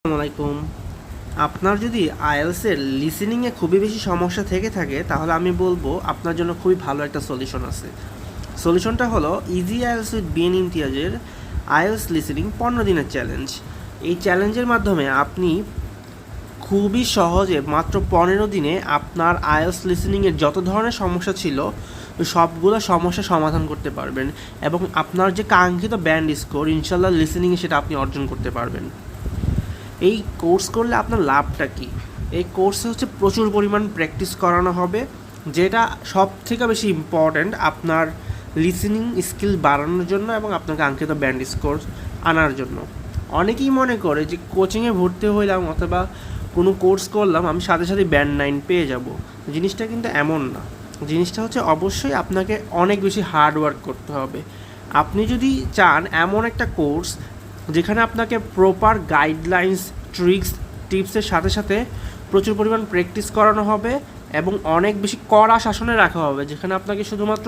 আসসালামাইকুম। আপনার যদি আইএলটিএসের লিসেনিংয়ে খুবই বেশি সমস্যা থেকে থাকে তাহলে আমি বলবো আপনার জন্য খুবই ভালো একটা সলিউশন আছে। সলিউশনটা হলো ইজি আইএলটিএস উইথ বিএন ইমতিয়াজের আইএলটিএস লিসেনিং 15 দিনের চ্যালেঞ্জ। এই চ্যালেঞ্জের মাধ্যমে আপনি খুবই সহজে মাত্র 15 দিনে আপনার আইএলটিএস লিসেনিংয়ের যত ধরনের সমস্যা ছিল সবগুলো সমস্যা সমাধান করতে পারবেন এবং আপনার যে কাঙ্ক্ষিত ব্যান্ড স্কোর ইনশাল্লাহ লিসেনিংয়ে সেটা আপনি অর্জন করতে পারবেন। এই কোর্স করলে আপনার লাভটা কী? এই কোর্সে হচ্ছে প্রচুর পরিমাণ প্র্যাকটিস করানো হবে, যেটা সব থেকে বেশি ইম্পর্ট্যান্ট আপনার লিসেনিং স্কিল বাড়ানোর জন্য এবং আপনার কাঙ্ক্ষিত ব্যান্ড স্কোর আনার জন্য। অনেকেই মনে করে যে কোচিংয়ে ভর্তি হইলাম অথবা কোনো কোর্স করলাম আমি সাথে সাথে ব্যান্ড 9 পেয়ে যাব। জিনিসটা কিন্তু এমন না। জিনিসটা হচ্ছে অবশ্যই আপনাকে অনেক বেশি হার্ড ওয়ার্ক করতে হবে। আপনি যদি চান এমন একটা কোর্স যেখানে আপনাকে প্রপার গাইডলাইন্স, ট্রিক্স, টিপসের সাথে সাথে প্রচুর পরিমাণ প্র্যাকটিস করানো হবে এবং অনেক বেশি কড়া শাসনে রাখা হবে, যেখানে আপনাকে শুধুমাত্র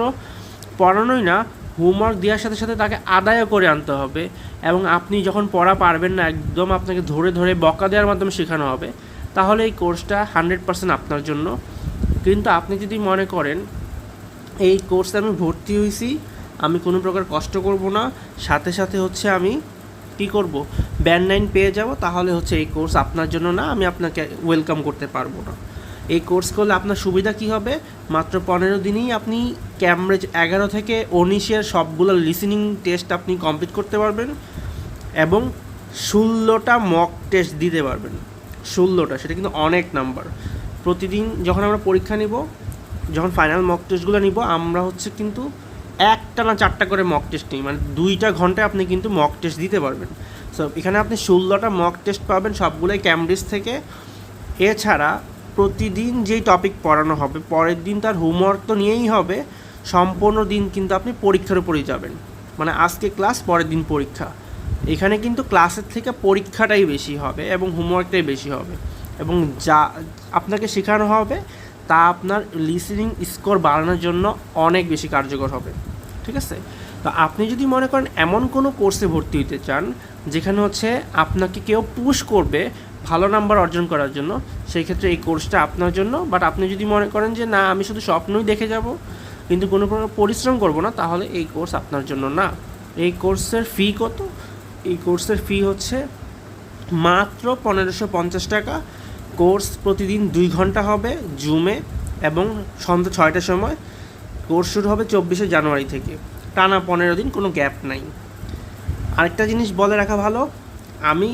পড়ানোই না, হোমওয়ার্ক দেওয়ার সাথে সাথে তাকে আদায়ও করে আনতে হবে এবং আপনি যখন পড়া পারবেন না একদম আপনাকে ধরে ধরে বকা দেওয়ার মাধ্যমে শেখানো হবে, তাহলে এই কোর্সটা 100% আপনার জন্য। কিন্তু আপনি যদি মনে করেন এই কোর্সে আমি ভর্তি হয়েছি, আমি কোনো প্রকার কষ্ট করব না, সাথে সাথে হচ্ছে আমি কী করব, ব্যান্ড 9 পেয়ে যাব, তাহলে হচ্ছে এই কোর্স আপনার জন্য না, আমি আপনাকে ওয়েলকাম করতে পারবো না। এই কোর্স করলে আপনার সুবিধা কী হবে? মাত্র 15 দিনেই আপনি ক্যামব্রিজ 11 থেকে 19-এর সবগুলো লিসেনিং টেস্ট আপনি কমপ্লিট করতে পারবেন এবং 16টা মক টেস্ট দিতে পারবেন। 16টা, সেটা কিন্তু অনেক নাম্বার। প্রতিদিন যখন আমরা পরীক্ষা নিব, যখন ফাইনাল মক টেস্টগুলো নিব, আমরা হচ্ছে কিন্তু একটা না 4টা করে মক টেস্ট নিই, মানে 2টা ঘন্টায় আপনি কিন্তু মক টেস্ট দিতে পারবেন। সো এখানে আপনি 16টা মক টেস্ট পাবেন, সবগুলোই ক্যামব্রিজ থেকে। এছাড়া প্রতিদিন যেই টপিক পড়ানো হবে পরের দিন তার হোমওয়ার্ক তো নিয়েই হবে, সম্পূর্ণ দিন কিন্তু আপনি পরীক্ষার উপরেই যাবেন। মানে আজকে ক্লাস, পরের দিন পরীক্ষা। এখানে কিন্তু ক্লাসের থেকে পরীক্ষাটাই বেশি হবে এবং হোমওয়ার্কটাই বেশি হবে এবং যা আপনাকে শেখানো হবে তা আপনার লিসেনিং স্কোর বাড়ানোর জন্য অনেক বেশি কার্যকর হবে। ঠিক আছে? তো আপনি যদি মনে করেন এমন কোনো কোর্সে ভর্তি হতে চান যেখানে হচ্ছে আপনাকে কেউ পুশ করবে ভালো নাম্বার অর্জন করার জন্য, সেই ক্ষেত্রে এই কোর্সটা আপনার জন্য। বাট আপনি যদি মনে করেন যে না, আমি শুধু স্বপ্নই দেখে যাব কিন্তু কোনো প্রকার পরিশ্রম করব না, তাহলে এই কোর্স আপনার জন্য না। এই কোর্সের ফি কত? এই কোর্সের ফি হচ্ছে মাত্র 1550 টাকা। কোর্স প্রতিদিন 2 ঘন্টা হবে জুমে এবং সন্ধ্যা 6টার সময়। কোর্স শুরু হবে 24শে জানুয়ারি থেকে, টানা 15 দিন, কোনো গ্যাপ নাই। আরেকটা জিনিস বলে রাখা ভালো, আমি